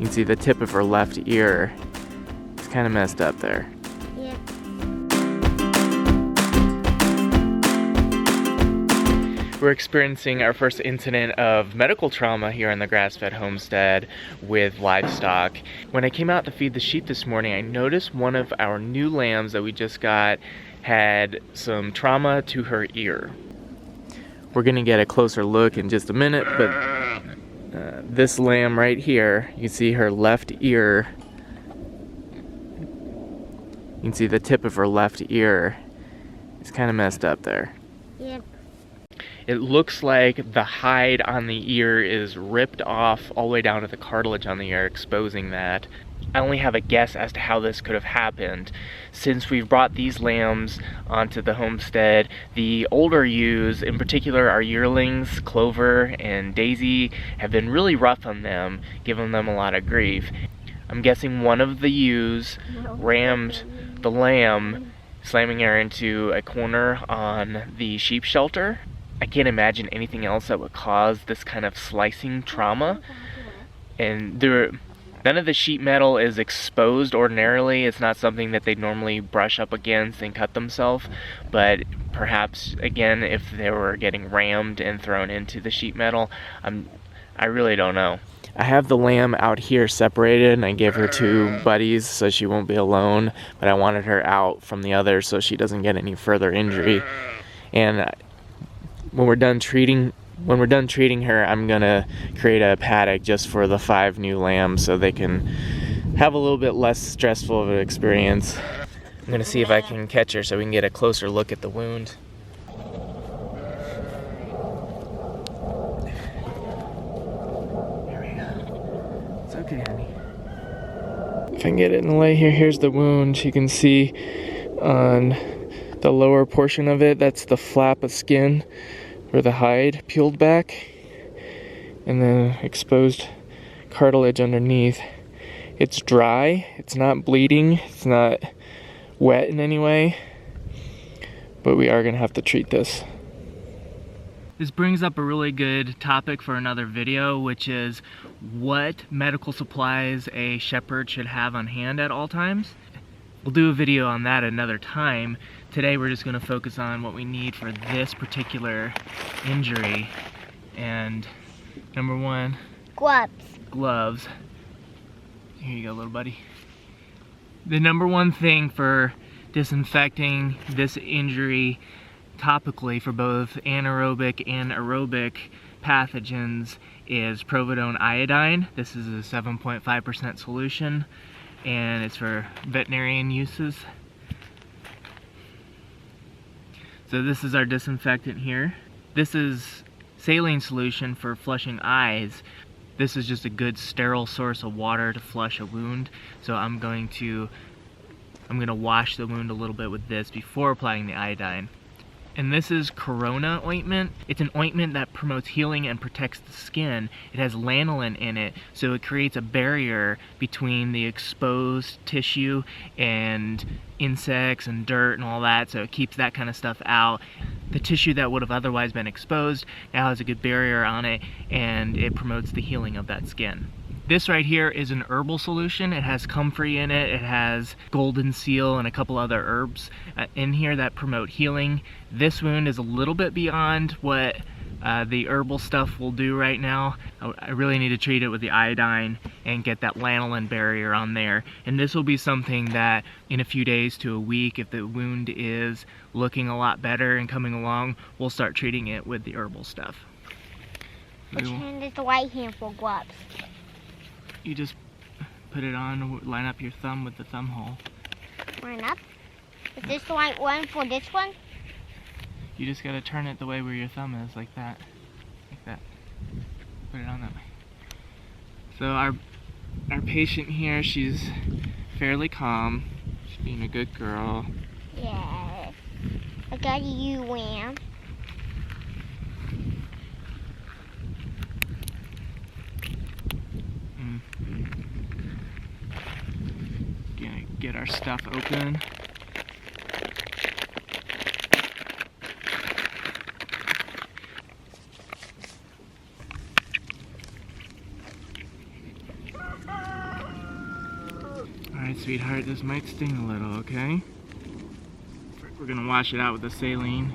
You can see the tip of her left ear. It's kind of messed up there. Yeah. We're experiencing our first incident of medical trauma here on the grass-fed homestead with livestock. When I came out to feed the sheep this morning, I noticed one of our new lambs that we just got had some trauma to her ear. We're gonna get a closer look in just a minute, but this lamb right here, you can see her left ear. You can see the tip of her left ear. It's kind of messed up there. Yep. It looks like the hide on the ear is ripped off all the way down to the cartilage on the ear, exposing that. I only have a guess as to how this could have happened. Since we've brought these lambs onto the homestead, the older ewes, in particular our yearlings, Clover and Daisy, have been really rough on them, giving them a lot of grief. I'm guessing one of the ewes rammed the lamb, slamming her into a corner on the sheep shelter. I can't imagine anything else that would cause this kind of slicing trauma. And none of the sheet metal is exposed ordinarily. It's not something that they normally brush up against and cut themselves. But perhaps, again, if they were getting rammed and thrown into the sheet metal, I really don't know. I have the lamb out here separated, and I gave her two buddies so she won't be alone. But I wanted her out from the others so she doesn't get any further injury. And when we're done treating her, I'm gonna create a paddock just for the 5 new lambs so they can have a little bit less stressful of an experience. I'm gonna see if I can catch her so we can get a closer look at the wound. There we go. It's okay, honey. If I can get it in the light here, here's the wound. You can see on the lower portion of it, that's the flap of skin where the hide peeled back, and then exposed cartilage underneath. It's dry, it's not bleeding, it's not wet in any way, but we are gonna have to treat this. This brings up a really good topic for another video, which is what medical supplies a shepherd should have on hand at all times. We'll do a video on that another time. Today we're just going to focus on what we need for this particular injury. And number one, gloves. Here you go, little buddy. The number one thing for disinfecting this injury topically for both anaerobic and aerobic pathogens is povidone iodine. This is a 7.5% solution, and it's for veterinarian uses. So this is our disinfectant here. This is saline solution for flushing eyes. This is just a good sterile source of water to flush a wound. So I'm going to wash the wound a little bit with this before applying the iodine. And this is Corona ointment. It's an ointment that promotes healing and protects the skin. It has lanolin in it, so it creates a barrier between the exposed tissue and insects and dirt and all that, so it keeps that kind of stuff out. The tissue that would have otherwise been exposed now has a good barrier on it, and it promotes the healing of that skin. This right here is an herbal solution. It has comfrey in it, it has golden seal and a couple other herbs in here that promote healing. This wound is a little bit beyond what the herbal stuff will do right now. I really need to treat it with the iodine and get that lanolin barrier on there. And this will be something that in a few days to a week, if the wound is looking a lot better and coming along, we'll start treating it with the herbal stuff. Which hand is the right hand for gloves? You just put it on, line up your thumb with the thumb hole. Line up? Is this the right one for this one? You just gotta turn it the way where your thumb is, like that. Like that. Put it on that way. So our patient here, she's fairly calm. She's being a good girl. Yes. I got you, Lamb. Gonna get our stuff open. Alright, sweetheart, this might sting a little, okay? We're gonna wash it out with the saline.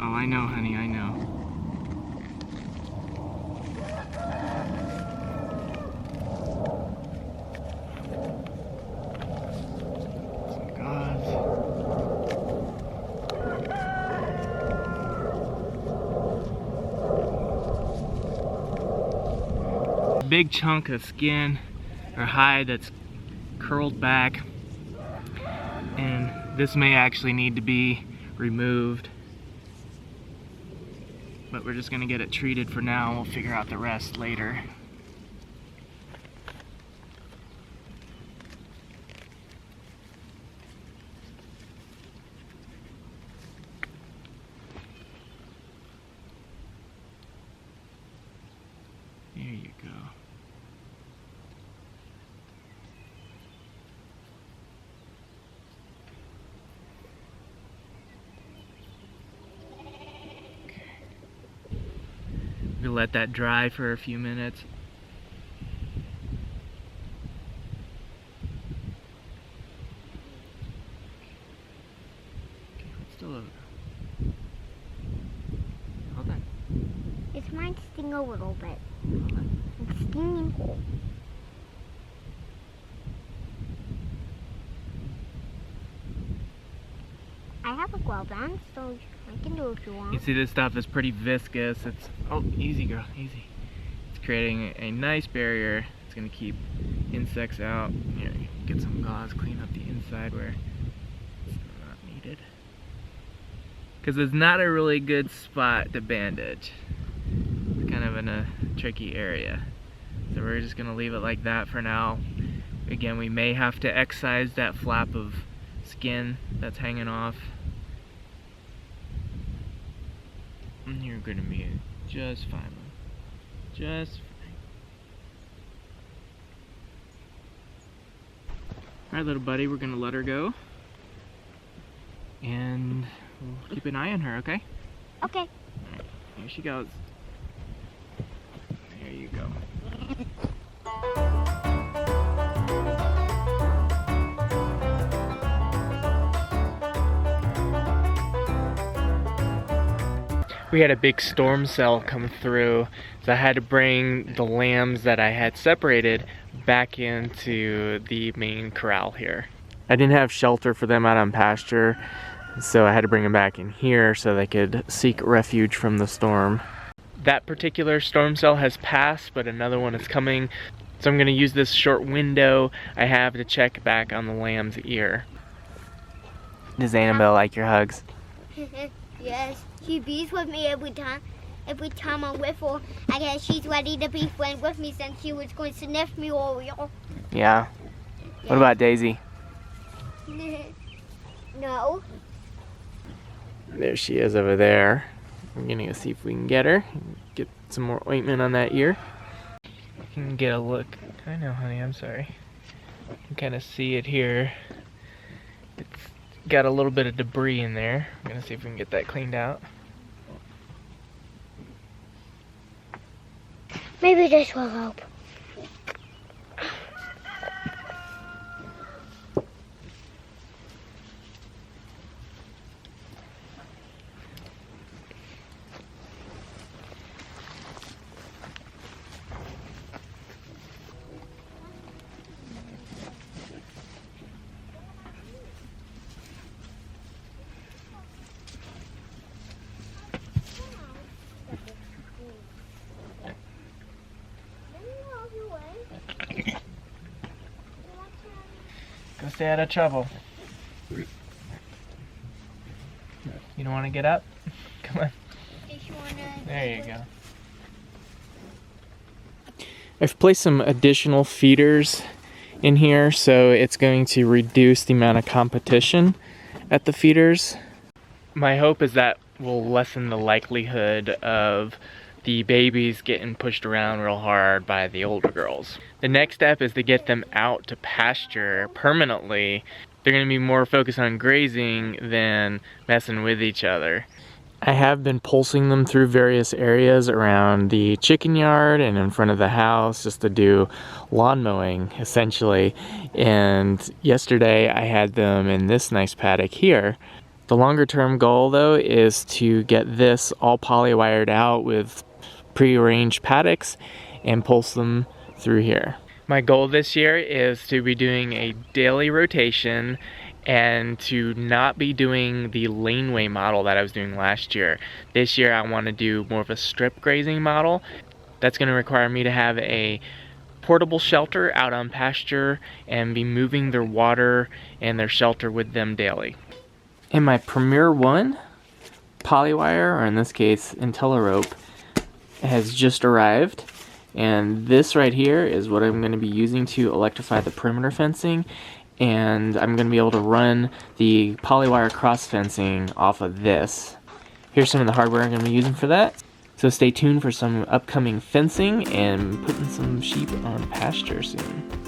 Oh, I know, honey, I know. Some gauze. Big chunk of skin or hide that's curled back, and this may actually need to be removed, but we're just gonna get it treated for now and we'll figure out the rest later. There you go. We'll let that dry for a few minutes. Okay, still over. Hold on. It might sting a little bit. Hold on. It's stinging. I have a glove on, so I can do it if you want. You see this stuff is pretty viscous. It's, oh, easy girl, easy. It's creating a nice barrier. It's gonna keep insects out. Here, get some gauze, clean up the inside where it's not needed. Because it's not a really good spot to bandage. It's kind of in a tricky area. So we're just gonna leave it like that for now. Again, we may have to excise that flap of skin that's hanging off. And you're gonna be just fine. Just fine. Alright, little buddy, we're gonna let her go. And we'll keep an eye on her, okay? Okay. Alright, here she goes. There you go. We had a big storm cell come through, so I had to bring the lambs that I had separated back into the main corral here. I didn't have shelter for them out on pasture, so I had to bring them back in here so they could seek refuge from the storm. That particular storm cell has passed, but another one is coming, so I'm going to use this short window I have to check back on the lamb's ear. Does Annabelle like your hugs? Yes, she bees with me every time I'm with her. I guess she's ready to be friends with me since she was going to sniff me earlier. Yeah. What about Daisy? No. There she is over there. We're gonna go see if we can get her. Get some more ointment on that ear. You can get a look. I know, honey, I'm sorry. You can kind of see it here. It's got a little bit of debris in there. I'm gonna see if we can get that cleaned out. Maybe this will help. Go stay out of trouble. You don't want to get up? Come on. There you go. I've placed some additional feeders in here, so it's going to reduce the amount of competition at the feeders. My hope is that will lessen the likelihood of the babies getting pushed around real hard by the older girls. The next step is to get them out to pasture permanently. They're going to be more focused on grazing than messing with each other. I have been pulsing them through various areas around the chicken yard and in front of the house just to do lawn mowing essentially. And yesterday I had them in this nice paddock here. The longer term goal though is to get this all poly-wired out with pre-arranged paddocks and pulse them through here. My goal this year is to be doing a daily rotation and to not be doing the laneway model that I was doing last year. This year I want to do more of a strip grazing model. That's going to require me to have a portable shelter out on pasture and be moving their water and their shelter with them daily. In my Premier 1 polywire, or in this case IntelliRope, has just arrived. And this right here is what I'm going to be using to electrify the perimeter fencing. And I'm going to be able to run the polywire cross fencing off of this. Here's some of the hardware I'm going to be using for that. So stay tuned for some upcoming fencing and putting some sheep on pasture soon.